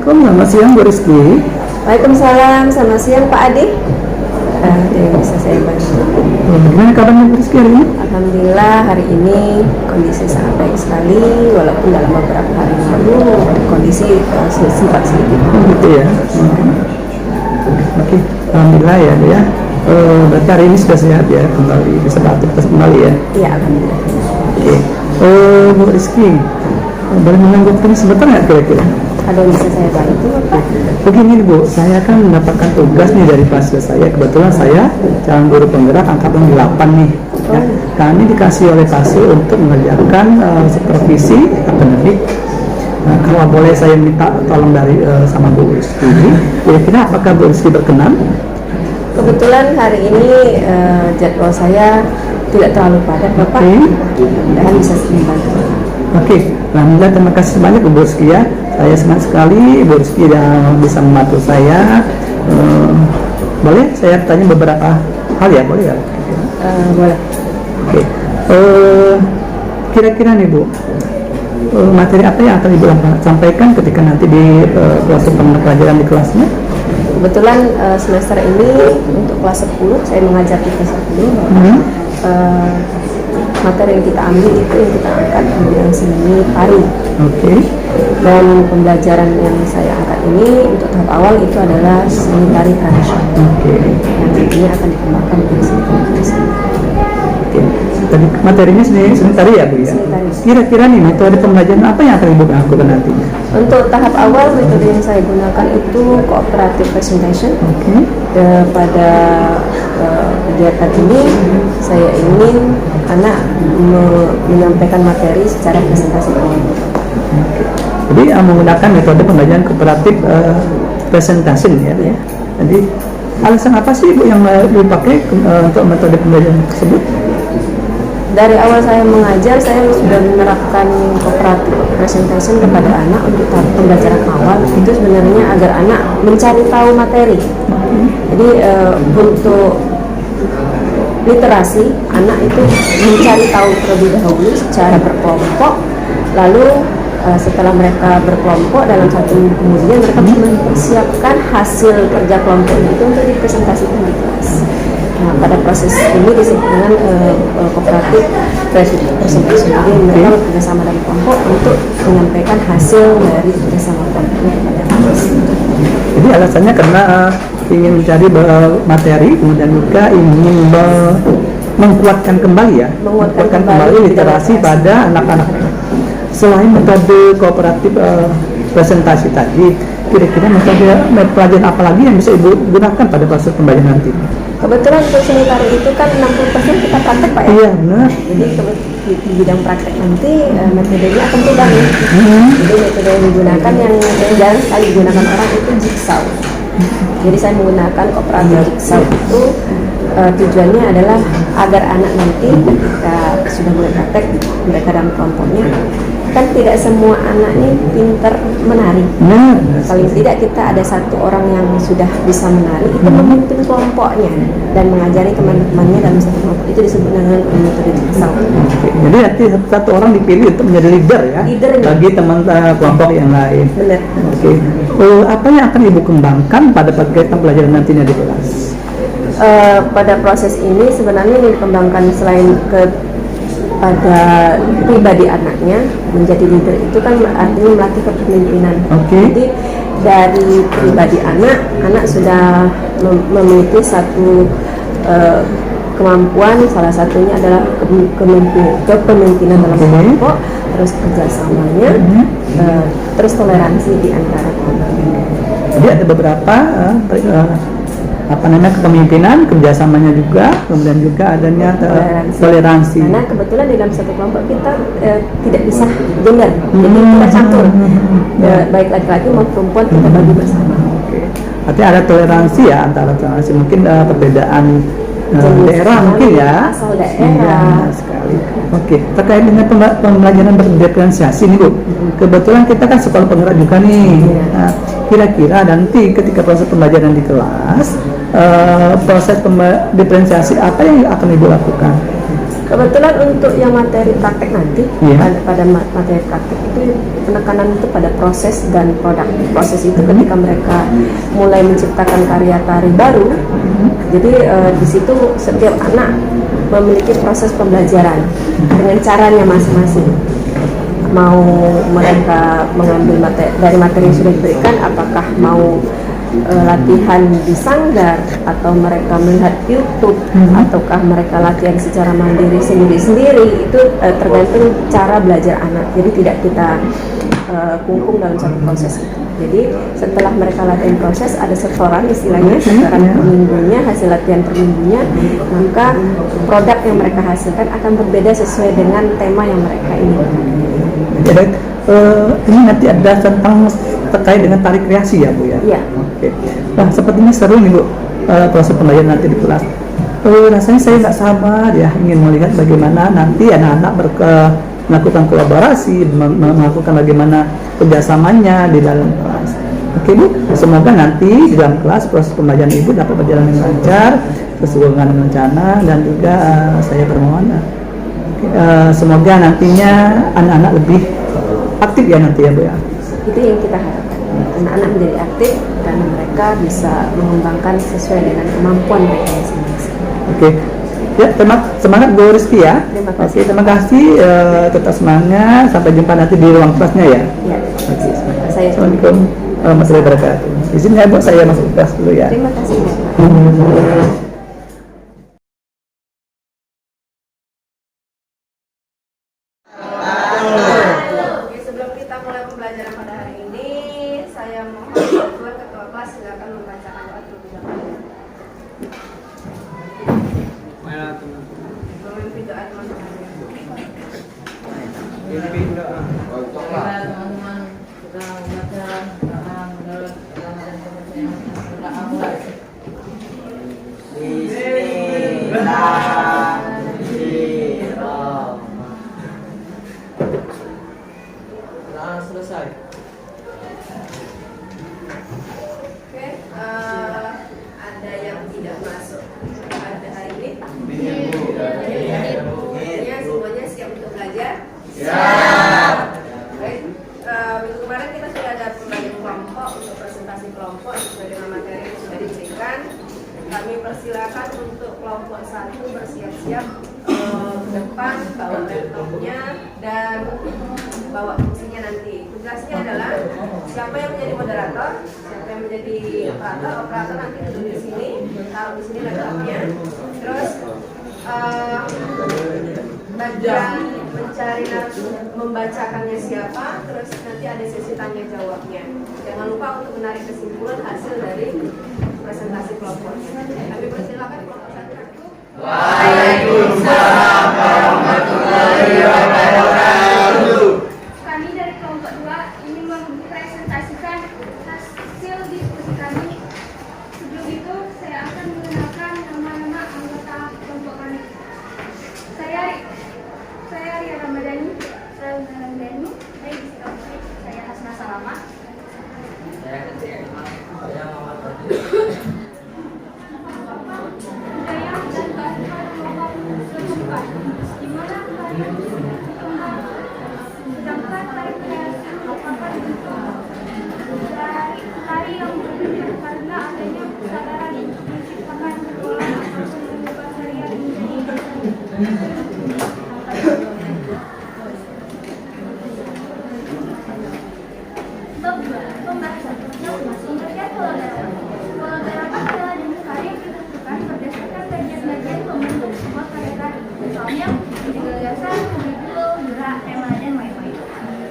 Assalamualaikum, selamat siang Bu Rizky. Waalaikumsalam, selamat siang Pak Adi. Yang bisa saya bantu. Bagaimana kabarnya Bu Rizky hari ini? Alhamdulillah hari ini kondisi sangat baik sekali, walaupun dalam beberapa hari lalu kondisi sempat sedikit. Gitu ya. Oke, alhamdulillah ya, ya. Berarti hari ini sudah sehat ya, kembali bisa beraktivitas kembali ya. Iya, alhamdulillah. Oke. Bu Rizky, boleh menanggapi sebentar nggak kira-kira? Ada yang bisa saya bantu Pak? Begini Bu, saya kan mendapatkan tugas nih dari kelas saya. Kebetulan saya calon guru penggerak angkatan 8 nih. Ya, kami dikasih oleh PASU untuk mengerjakan supervisi akademik. Kalau boleh saya minta tolong dari sama Bu Rizky, kira-kira apakah Bu Rizky berkenan? Kebetulan hari ini jadwal saya tidak terlalu padat Bapak. Dan bisa membantu. Oke, alhamdulillah terima kasih banyak Bu Rizky ya. Saya senang sekali Bu Rizky yang bisa membantu saya. Boleh saya tanya beberapa hal ya, boleh ya? Boleh. Oke. Kira-kira nih Bu, materi apa yang akan Ibu sampaikan ketika nanti di proses pembelajaran di kelasnya? Kebetulan semester ini untuk kelas 10 saya mengajar di kelas 10. Materi yang kita ambil itu yang kita angkat yang seni pari. Oke. Dan pembelajaran yang saya angkat ini untuk tahap awal itu adalah seni tari tradisional. Oke. Yang nantinya akan dikembangkan menjadi seni tari tradisional. Oke. Tadi materinya seni tari ya Bu ya. Seni tari. Kira-kira nih metode pembelajaran apa yang akan Ibu lakukan nantinya? Untuk tahap awal metode yang saya gunakan itu cooperative presentation. Oke. Pada kegiatan ini saya ingin anak menyampaikan materi secara presentasi kelompok. Jadi menggunakan metode pembelajaran kooperatif presentation ya. Ya. Jadi alasan apa sih Bu yang dipakai untuk metode pembelajaran tersebut? Dari awal saya mengajar, saya sudah menerapkan cooperative presentation kepada anak untuk tahap pembelajaran awal. Itu sebenarnya agar anak mencari tahu materi. Jadi untuk literasi, anak itu mencari tahu terlebih dahulu secara berkelompok. Lalu setelah mereka berkelompok dalam satu minggu kemudian mereka mempersiapkan hasil kerja kelompoknya itu untuk dipresentasikan di kelas. Nah, pada proses ini disebut dengan cooperative presentation. Jadi mereka bekerjasama dalam kelompok untuk menyampaikan hasil dari kerjasama kelompoknya kepada kelas. Jadi alasannya karena ingin mencari materi, kemudian juga ingin menguatkan kembali ya, menguatkan kembali literasi pada anak-anak. Selain metode kooperatif presentasi tadi, kira-kira metode pelajaran apa lagi yang bisa Ibu gunakan pada proses pembelajaran nanti? Kebetulan untuk seni tari itu kan 60% kita praktek Pak ya? Iya benar. Jadi di bidang praktek nanti metodenya akan beda nih. Jadi metode yang digunakan yang jarang sekali digunakan orang itu jigsaw. Jadi saya menggunakan kooperatif jigsaw itu tujuannya adalah agar anak nanti ketika sudah mulai praktek mereka dalam kelompoknya, kan tidak semua anak ini pinter menari. Paling tidak kita ada satu orang yang sudah bisa menari, itu memimpin kelompoknya dan mengajari teman-temannya dalam satu kelompok. Itu disebut dengan metode jigsaw. Jadi nanti satu orang dipilih untuk menjadi leader ya, bagi teman kelompok yang lain. Benar. Oke. Apa yang akan Ibu kembangkan pada kegiatan pelajaran nantinya di kelas? Pada proses ini sebenarnya yang dikembangkan selain pada pribadi anaknya menjadi leader itu kan artinya melatih kepemimpinan. Jadi dari pribadi anak sudah memiliki satu kemampuan, salah satunya adalah kepemimpinan dalam kelompok, terus kerjasamanya, terus toleransi di antara kelompok. Jadi ada beberapa kepemimpinan, kerjasamanya juga, kemudian juga adanya toleransi. Karena kebetulan di dalam satu kelompok kita tidak bisa gender, jadi kita campur, baik laki-laki maupun perempuan kita bagi bersama. Artinya ada toleransi ya antara toleransi mungkin perbedaan daerah mungkin ya. Asal daerah. Sekali. Oke, terkait dengan pembelajaran berdiferensiasi nih Bu. Kebetulan kita kan sekolah penggerak juga nih. Nah, kira-kira nanti ketika proses pembelajaran di kelas, proses diferensiasi apa yang akan Ibu lakukan? Kebetulan untuk yang materi praktek nanti, Iya. pada materi praktek itu penekanan itu pada proses dan produk. Proses itu ketika mereka mulai menciptakan karya tari baru, jadi di situ setiap anak memiliki proses pembelajaran dengan caranya masing-masing. Mau mereka mengambil dari materi yang sudah diberikan, apakah mau latihan di sanggar atau mereka melihat YouTube ataukah mereka latihan secara mandiri sendiri-sendiri, itu tergantung cara belajar anak. Jadi tidak kita kungkung dalam satu proses itu. Jadi setelah mereka latihan proses, ada setoran istilahnya, setoran per minggunya, hasil latihan per minggunya, maka produk yang mereka hasilkan akan berbeda sesuai dengan tema yang mereka inginkan. Jadi ini nanti ada tentang terkait dengan tari kreasi ya Bu ya? Iya. Oke. Nah sepertinya seru nih Bu, proses pembelajaran nanti di kelas. Rasanya saya nggak sabar ya ingin melihat bagaimana nanti anak-anak melakukan kolaborasi, melakukan bagaimana kerjasamanya di dalam kelas. Oke Bu, semoga nanti di dalam kelas proses pembelajaran Ibu dapat berjalan dengan lancar, sesuai dengan rencana, dan juga saya bermohon semoga nantinya anak-anak lebih aktif ya nanti ya Bu ya. Itu yang kita harapkan, anak-anak menjadi aktif dan mereka bisa mengembangkan sesuai dengan kemampuan mereka masing-masing. Oke. Ya, semangat Bu Rizky ya. Terima kasih. Oke, terima kasih, tetap semangat. Sampai jumpa nanti di ruang kelasnya ya. Ya, Oke. saya Assalamualaikum warahmatullahi wabarakatuh. Izin ya Bu, saya masuk kelas dulu ya. terima kasih. Sebelum kita mulai pembelajaran pada hari ini, saya mohon bantuan ketua kelas silakan membacakan doa terlebih dahulu. Memimpin doa teman-teman. Teman-teman sudah membaca menurut agama dan kepercayaan sudah mulai. Selesai. Oke, ada yang tidak masuk pada hari ini? Ya, semuanya siap untuk belajar? Siap. Baik, minggu kemarin kita sudah ada pembelajaran kelompok untuk presentasi kelompok sesuai dengan materi yang sudah diberikan. Kami persilakan untuk kelompok 1 bersiap-siap ke depan, bawa laptopnya dan bawa fungsinya nanti. Tugasnya adalah siapa yang menjadi moderator, siapa yang menjadi operator nanti duduk di sini, taruh di sini laptopnya. Terus bagian mencari narasumber, membacakannya siapa, terus nanti ada sesi tanya jawabnya. Jangan lupa untuk menarik kesimpulan hasil dari presentasi kelompoknya. Kami persilakan kelompok 1. Waalaikumsalam warahmatullahi wabarakatuh. Kami dari kelompok 2 ingin mempresentasikan hasil diskusi kami. Sebelum itu, saya akan mengenalkan nama-nama anggota kelompok kami. Saya Ria Ramadhani. Saya Una Ramadhani. Saya Hasna Salama. Saya kecil. Saya Muhammad Fadil. Budaya dan kearifan lokal terbuka, di mana kalian berkembang. Sedangkan tari kreasi merupakan bentuk tari yang berbeda karena adanya kesadaran untuk menciptakan pola atau mengubah tarian menjadi pembahasan. Sumbernya Pulau Darapan. Pulau Darapan adalah jenis tari yang ditentukan berdasarkan bagian-bagian pembentuk sebuah karya tari. Misalnya, gagasan, judul, gerak, tema, dan lain-lain.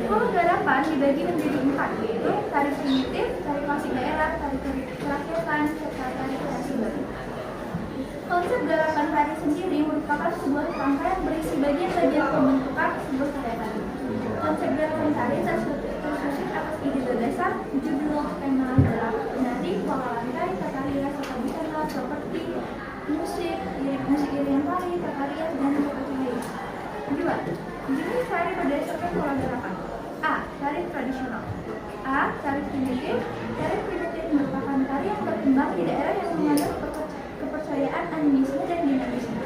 Pulau Darapan dibagi menjadi 4, yaitu tari primitif, tari klasik daerah, tari kerakyatan, serta tari kreasi baru. Konsep garapan tari sendiri merupakan sebuah rangka yang berisi bagian-bagian pembentukan sebuah karya tari. Konsep gerakan tari tersusun atas ide gagasan, judul, tema, gerak, penari, pola lantai, tata rias, atau busana seperti musik, lirik musik irian tari, tata rias, dan sebagainya. 2. Jenis tari berdasarkan pola gerakan. A. Tari tradisional. A. Tari primitif. Tari primitif merupakan tari yang berkembang di daerah yang mengandung kepercayaan animisme dan dinamisme.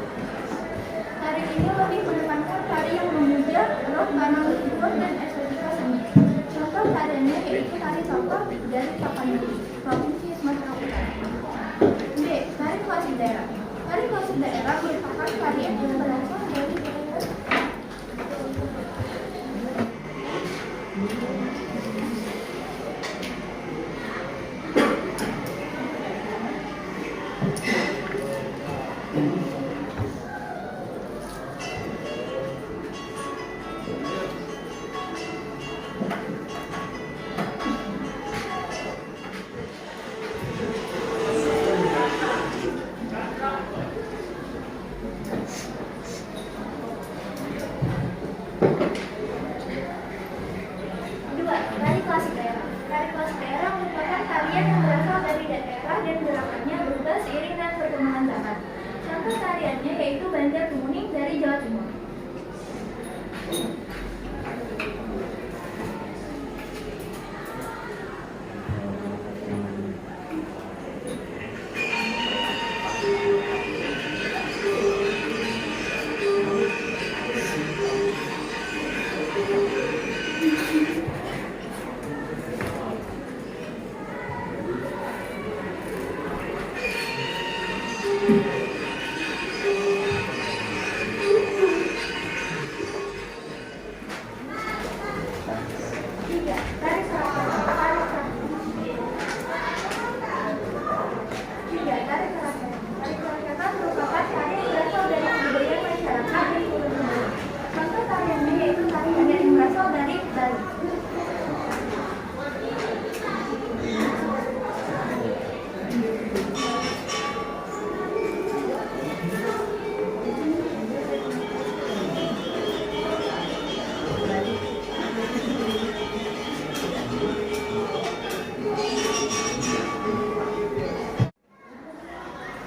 Tari inilah untuk warna leluhur dan estetika seni. Contoh tariannya yaitu tari tokoh dari Tapanuli, Provinsi Sumatera Utara. B. Tari klasik daerah. Tari klasik daerah merupakan tarian yang berasal dari daerah. Dua, tari klasik daerah. Tari klasik daerah merupakan tarian yang berasal dari daerah dan gerakannya berubah seiring dengan perkembangan zaman. Contoh tariannya yaitu Banjar Kemuning dari Jawa Timur. Tiga, tari Keraton. Tiga, tari Keraton. Tari Keraton merupakan tari yang berasal dari budaya masyarakat di Pulau Jawa. Contoh tariannya yaitu tari yang berasal dari Bali.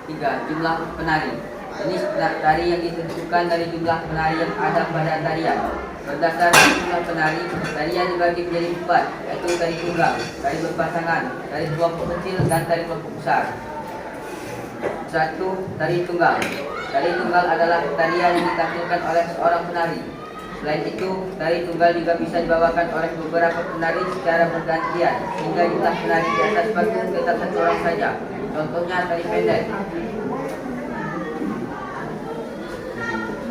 Tiga, jumlah penari. Jenis tari yang ditentukan dari jumlah penari yang ada pada tarian. Berdasarkan jumlah penari, tarian dibagi menjadi 4, yaitu tari tunggal, tari berpasangan, tari kelompok kecil, dan tari kelompok besar. 1. Tari tunggal. Tari tunggal adalah tarian yang ditampilkan oleh seorang penari. Selain itu, tari tunggal juga bisa dibawakan oleh beberapa penari secara bergantian, sehingga jumlah penari di atas panggung tetap satu orang saja. Contohnya tari pendek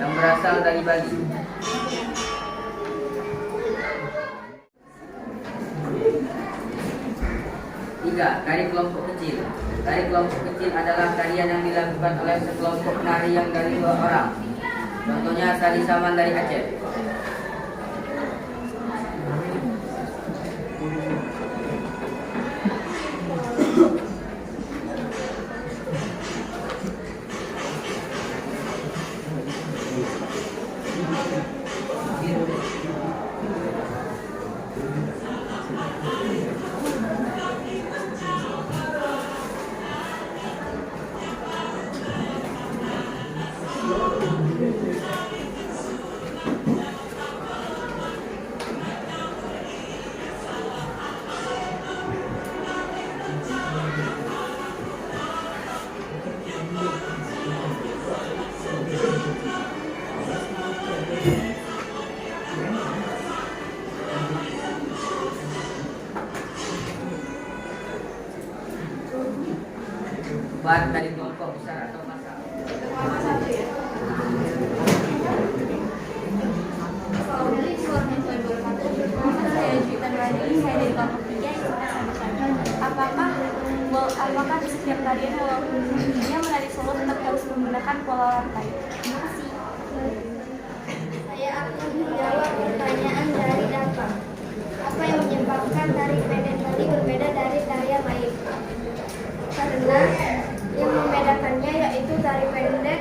yang berasal dari Bali. Tiga, tari kelompok kecil. Tari kelompok kecil adalah tarian yang dilakukan oleh sekelompok penari yang dari 2 orang. Contohnya tari saman dari Aceh. Buat dari kelompok besar atau massal. Apakah di setiap tarian walaupun bunyinya menari solo tetap harus menggunakan pola lantai? Terima kasih. Saya akan menjawab pertanyaan dari Dapa. Apa yang menyebabkan tari pendek tadi berbeda dari tarian lain? Karena yang membedakannya yaitu tari pendek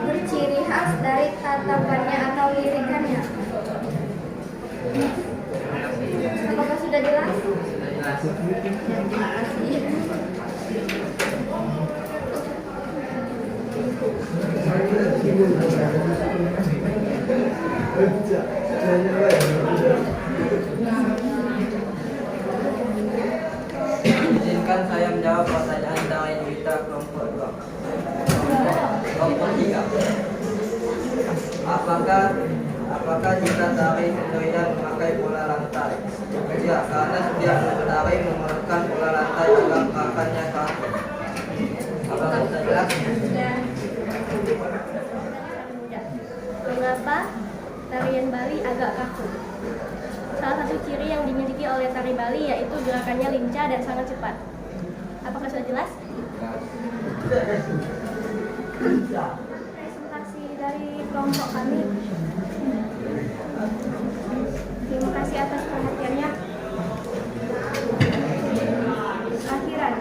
berciri khas dari tatapannya atau lirikannya. Apakah sudah jelas? Terima kasih. Izinkan saya menjawab pertanyaan dari Wita kelompok 2. Kelompok 3. Apakah penari Sendoidan memakai bola lantai? Ya, karena setiap penari memerlukan bola lantai agar gerakannya kaku. Apakah bisa jelas? Mengapa tarian Bali agak kaku? Salah satu ciri yang dimiliki oleh tari Bali yaitu gerakannya lincah dan sangat cepat. Apakah sudah jelas? Presentasi dari kelompok kami. Terima kasih atas perhatiannya. Akhiran.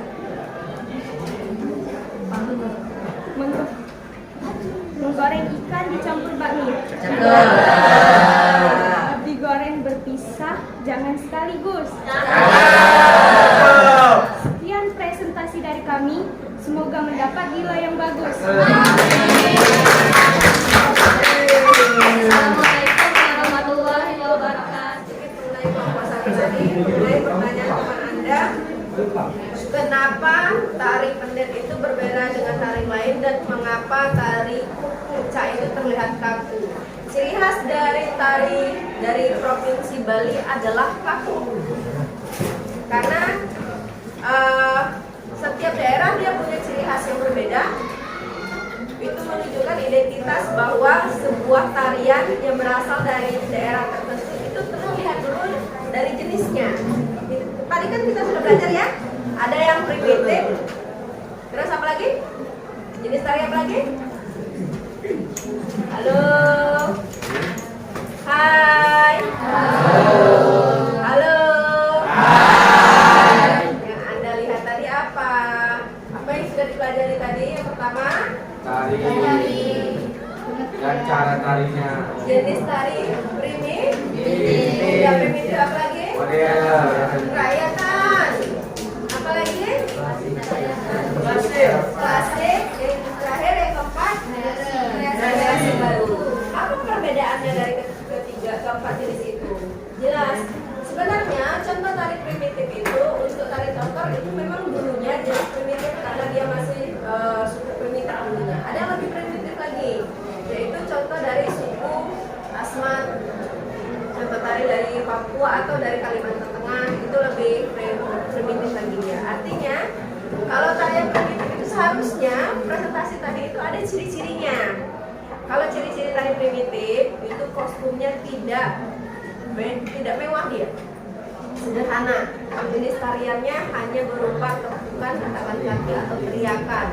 Menggoreng ikan dicampur bakmi. Digoreng berpisah, jangan sekaligus. Sekian presentasi dari kami. Semoga mendapat nilai yang bagus. Assalamualaikum warahmatullahi wabarakatuh. Mengenai pertanyaan teman Anda, kenapa tari pendet itu berbeda dengan tari lain dan mengapa tari puncak itu terlihat kaku? Ciri khas dari tari dari Provinsi Bali adalah kaku. Karena setiap daerah dia punya ciri khas yang berbeda. Itu menunjukkan identitas bahwa sebuah tarian yang berasal dari daerah tertentu itu terlihat dulu dari jenisnya. Tadi kan kita sudah belajar ya, ada yang primitif. Terus apa lagi? Jenis tari apa lagi? Halo. Hai. Halo. Yang Anda lihat tadi apa? Apa yang sudah dipelajari tadi? Yang pertama, Tari dan cara tarinya. jenis tari primitif. Udah primitif apa lagi? Kerakyatan. Apa lagi? Klasik. Yang terakhir yang keempat, generasi baru. Apa perbedaannya dari ketiga keempat jenis itu? Jelas. Sebenarnya contoh tari primitif itu untuk tari contoh itu memang dulunya jenis primitif karena dia masih suku primitif dulunya. Ada yang lebih primitif lagi, yaitu contoh dari suku Asmat, contoh tari dari Papua atau dari Kalimantan Tengah itu lebih primitif lagi ya. Artinya kalau tarian primitif itu seharusnya presentasi tadi itu ada ciri-cirinya. Kalau ciri-ciri tari primitif itu kostumnya tidak mewah dia, sederhana. Jenis tariannya hanya berupa tepukan tangan kaki atau teriakan.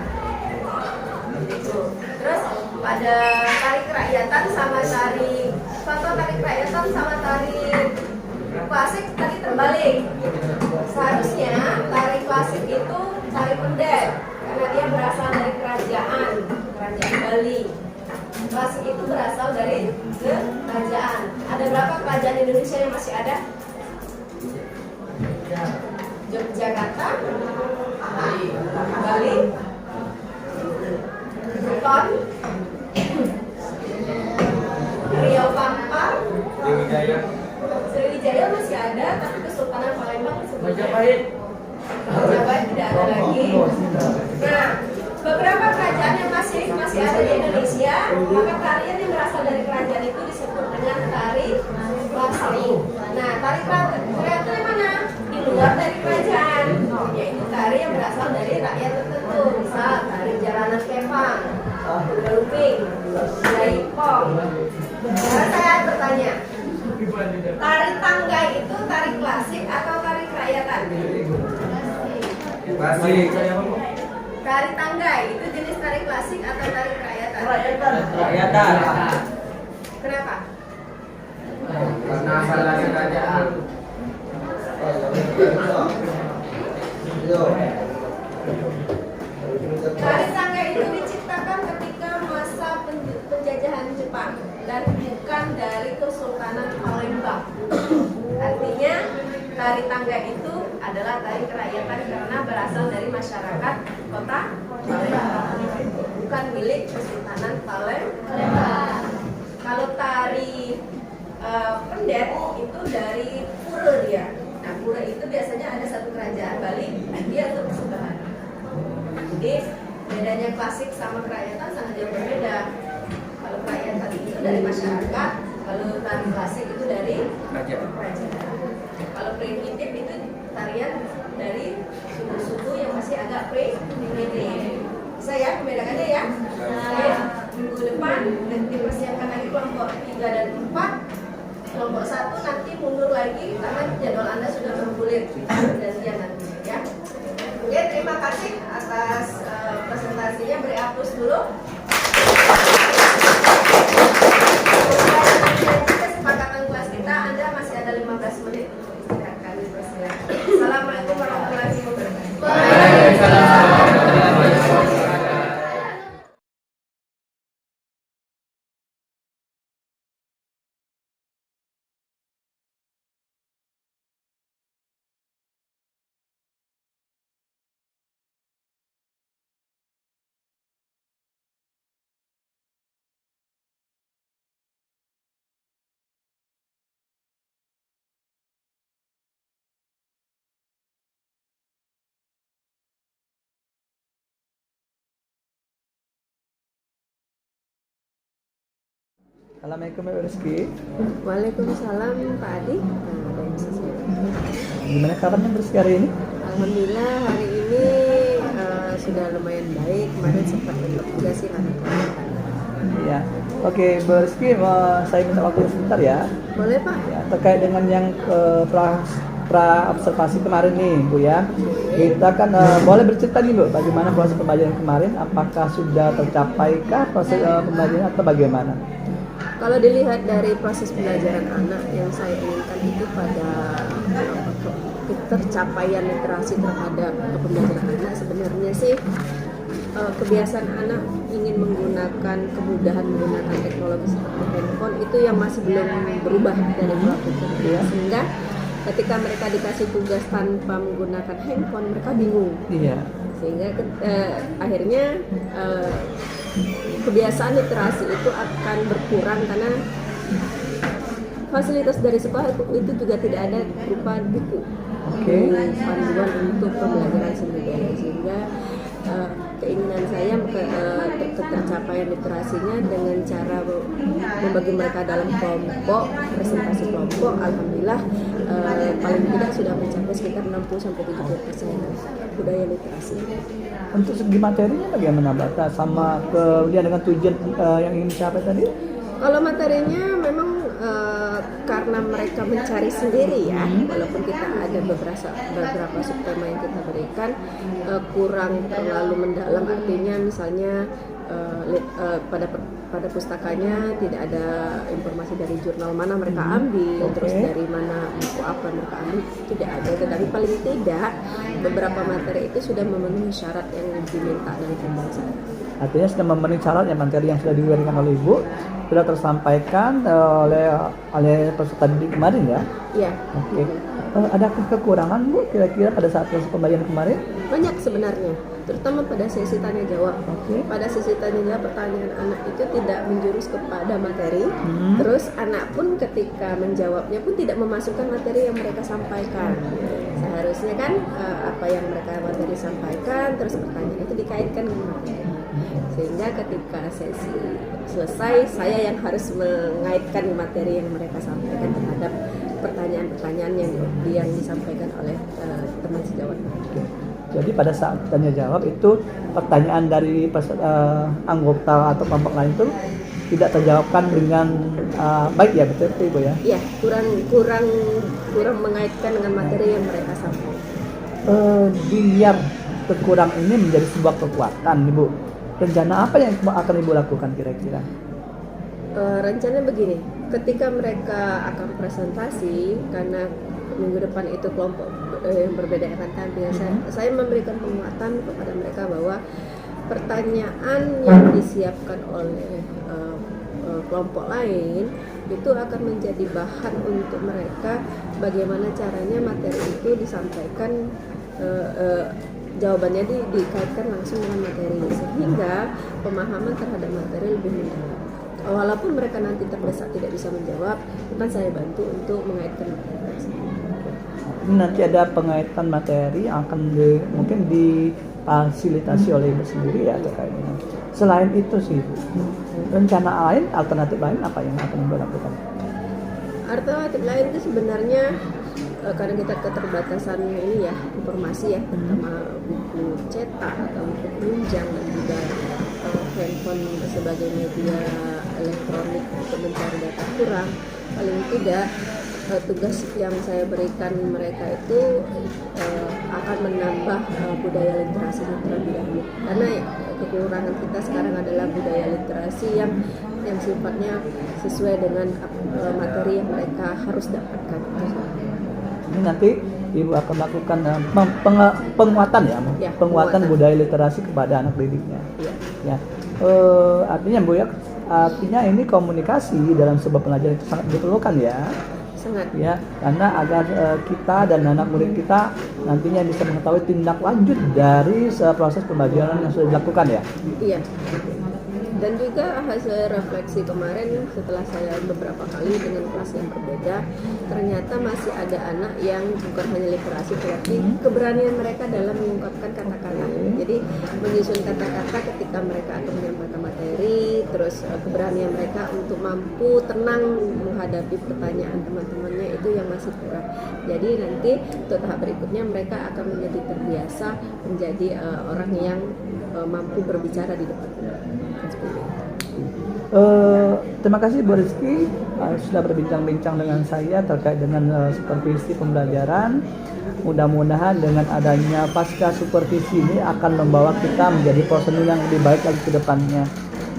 Gitu. Terus pada tari kerakyatan sama tari contoh tari kerakyatan sama tari klasik tadi terbalik. Seharusnya tari klasik itu tari pendet karena dia berasal dari kerajaan Bali. Klasik itu berasal dari kerajaan. Ada berapa kerajaan Indonesia yang masih ada? Yogyakarta, Bali, Buton, Riau Kampar, Sriwijaya masih ada, tapi Kesultanan Palembang Majapahit tidak ada lagi. Nah, beberapa kerajaan yang masih ada di Indonesia, maka tarian yang berasal dari kerajaan itu disebut dengan tari klasik. Nah, tari kerakyatan yang mana? Di luar dari kerajaan, yaitu tari yang berasal dari rakyat tertentu, misal tari Jaranan Kepang, Galuping, Jaipong. Sekarang saya bertanya, tari tanggai itu tari klasik atau tari kerakyatan? Klasik. Tari tanggai itu jenis tari klasik atau tari kerakyatan? Kerakyatan. Kenapa? Karena asal dari kerajaan. Tari tanggai itu diciptakan ketika masa penjajahan Jepang dan bukan dari Kesultanan Palembang. Artinya tari tanggai itu adalah tari kerakyatan karena berasal dari masyarakat kota Palembang, bukan milik Kesultanan Palembang. Kalau tari pendet itu dari pura dia. Nah, pura itu biasanya ada satu kerajaan Bali, dia untuk kesudahan. Jadi bedanya klasik sama kerakyatan sangat jauh berbeda. Kalau kerakyatan itu dari masyarakat, kalau Kalau tari klasik itu dari Kerajaan. kerajaan. Kalau primitif itu tarian dari suku-suku yang masih agak primitif. Bisa ya membedakannya ya? Oke, minggu depan dipersiapkan lagi kelompok 3 dan 4. Kelompok 1 nanti mundur lagi karena jadwal Anda sudah bergulir perjanjian nanti ya. Oke, terima kasih atas presentasinya. Beri aplaus dulu. Kesepakatan kelas kita, Anda masih ada 15 menit untuk istirahat. Kami persilakan. Assalamualaikum warahmatullahi wabarakatuh. Assalamualaikum Mbak Rizky. Waalaikumsalam Pak Adi. Nah, Gimana kabarnya Mbak Rizky hari ini? Alhamdulillah hari ini sudah lumayan baik. Kemarin sempat untuk juga sih karena keluarga. Ya, oke Mbak Rizky, saya minta waktu sebentar ya. Boleh Pak? Ya, terkait dengan yang pra observasi kemarin nih Bu ya. Kita kan boleh bercerita nih Bu, bagaimana proses pembelajaran kemarin? Apakah sudah tercapaikah proses pembelajaran atau bagaimana? Kalau dilihat dari proses pembelajaran anak yang saya inginkan itu pada tercapaian literasi terhadap pembelajaran anak, sebenarnya sih kebiasaan anak ingin menggunakan kemudahan menggunakan teknologi seperti handphone itu yang masih belum berubah dari pola pikir dia, sehingga ketika mereka dikasih tugas tanpa menggunakan handphone mereka bingung. Iya. Sehingga akhirnya kebiasaan literasi itu akan berkurang karena fasilitas dari sekolah itu juga tidak ada berupa buku, panduan untuk pembelajaran sendiri, sehingga keinginan saya tercapaian literasinya dengan cara membagi mereka dalam kelompok, presentasi kelompok. Alhamdulillah paling tidak sudah mencapai sekitar 60-70% budaya literasi. Untuk segi materinya bagaimana Mbak? Sama kemudian dengan tujuan yang ingin dicapai tadi? Kalau materinya memang karena mereka mencari sendiri ya, walaupun kita ada beberapa subtema yang kita berikan kurang terlalu mendalam, artinya misalnya pada pustakanya tidak ada informasi dari jurnal mana mereka ambil, terus dari mana buku apa mereka ambil, tidak ada. Tetapi paling tidak beberapa materi itu sudah memenuhi syarat yang diminta dalam pembahasan. Artinya sudah memenuhi syarat ya, materi yang sudah diberikan oleh Ibu sudah tersampaikan oleh peserta didik kemarin ya? Iya. Oke. Adakah kekurangan Bu kira-kira pada saat proses pembelajaran kemarin? Banyak sebenarnya, terutama pada sesi tanya jawab. Pada sesi tanya jawab pertanyaan anak itu tidak menjurus kepada materi, terus anak pun ketika menjawabnya pun tidak memasukkan materi yang mereka sampaikan. Seharusnya kan apa yang mereka materi sampaikan, terus pertanyaan itu dikaitkan dengan materi. Sehingga ketika sesi selesai, saya yang harus mengaitkan materi yang mereka sampaikan terhadap pertanyaan-pertanyaan yang disampaikan oleh teman sejawat. Jadi pada saat tanya jawab itu pertanyaan dari anggota atau kelompok lain itu tidak terjawabkan dengan baik ya, betul Ibu ya? Iya, kurang mengaitkan dengan materi yang mereka sampaikan. Biar kekurang ini menjadi sebuah kekuatan Ibu. Rencana apa yang akan Ibu lakukan kira-kira? Rencana begini, ketika mereka akan presentasi, karena minggu depan itu kelompok yang berbeda akan tampil, saya memberikan penguatan kepada mereka bahwa pertanyaan yang disiapkan oleh kelompok lain itu akan menjadi bahan untuk mereka bagaimana caranya materi itu disampaikan, jawabannya dikaitkan langsung dengan materi, sehingga pemahaman terhadap materi lebih mendalam. Walaupun mereka nanti terdesak tidak bisa menjawab, kan saya bantu untuk mengaitkan materi. Ini nanti ada pengaitan materi yang akan mungkin difasilitasi oleh Ibu sendiri ya terkait dengan. Selain itu sih, rencana lain, alternatif lain apa yang akan Ibu lakukan? Alternatif lain itu sebenarnya karena kita keterbatasan ini ya informasi ya, terutama buku cetak atau buku penunjang dan juga handphone sebagai media elektronik untuk mencari data kurang. Paling tidak tugas yang saya berikan mereka itu akan menambah budaya literasinya terlebih dahulu, karena kekurangan kita sekarang adalah budaya literasi yang sifatnya sesuai dengan materi yang mereka harus dapatkan. Ini nanti Ibu akan melakukan penguatan ya, Ya, penguatan penguatan. budaya literasi kepada anak didiknya. Ya. Ya, artinya Bu ya, artinya ini komunikasi dalam sebuah pelajaran itu sangat diperlukan ya. Sangat. Ya, karena agar kita dan anak murid kita nantinya bisa mengetahui tindak lanjut dari proses pembelajaran yang sudah dilakukan ya. Iya. Dan juga hasil refleksi kemarin setelah saya beberapa kali dengan kelas yang berbeda, ternyata masih ada anak yang bukan hanya literasi tetapi keberanian mereka dalam mengungkapkan kata-kata. Jadi menyusun kata-kata ketika mereka akan menyampaikan materi, terus keberanian mereka untuk mampu tenang menghadapi pertanyaan teman-temannya itu yang masih kurang. Jadi nanti untuk tahap berikutnya mereka akan menjadi terbiasa menjadi orang yang mampu berbicara di depan umum. Terima kasih Bu Rizky sudah berbincang-bincang dengan saya terkait dengan supervisi pembelajaran. Mudah-mudahan dengan adanya pasca supervisi ini akan membawa kita menjadi personil yang lebih baik lagi ke depannya.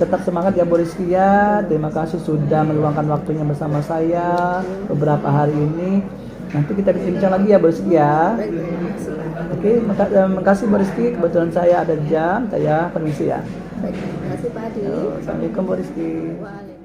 Tetap semangat ya Bu Rizky ya. Terima kasih sudah meluangkan waktunya bersama saya beberapa hari ini. Nanti kita bincang lagi ya Bu Rizky ya. Baik, terima kasih. Oke, makasih Bu Rizky. Kebetulan saya ada jam, saya permisi ya. Baik, terima kasih Pak Adi. Assalamualaikum Bu Rizky. Waalaikumsalam.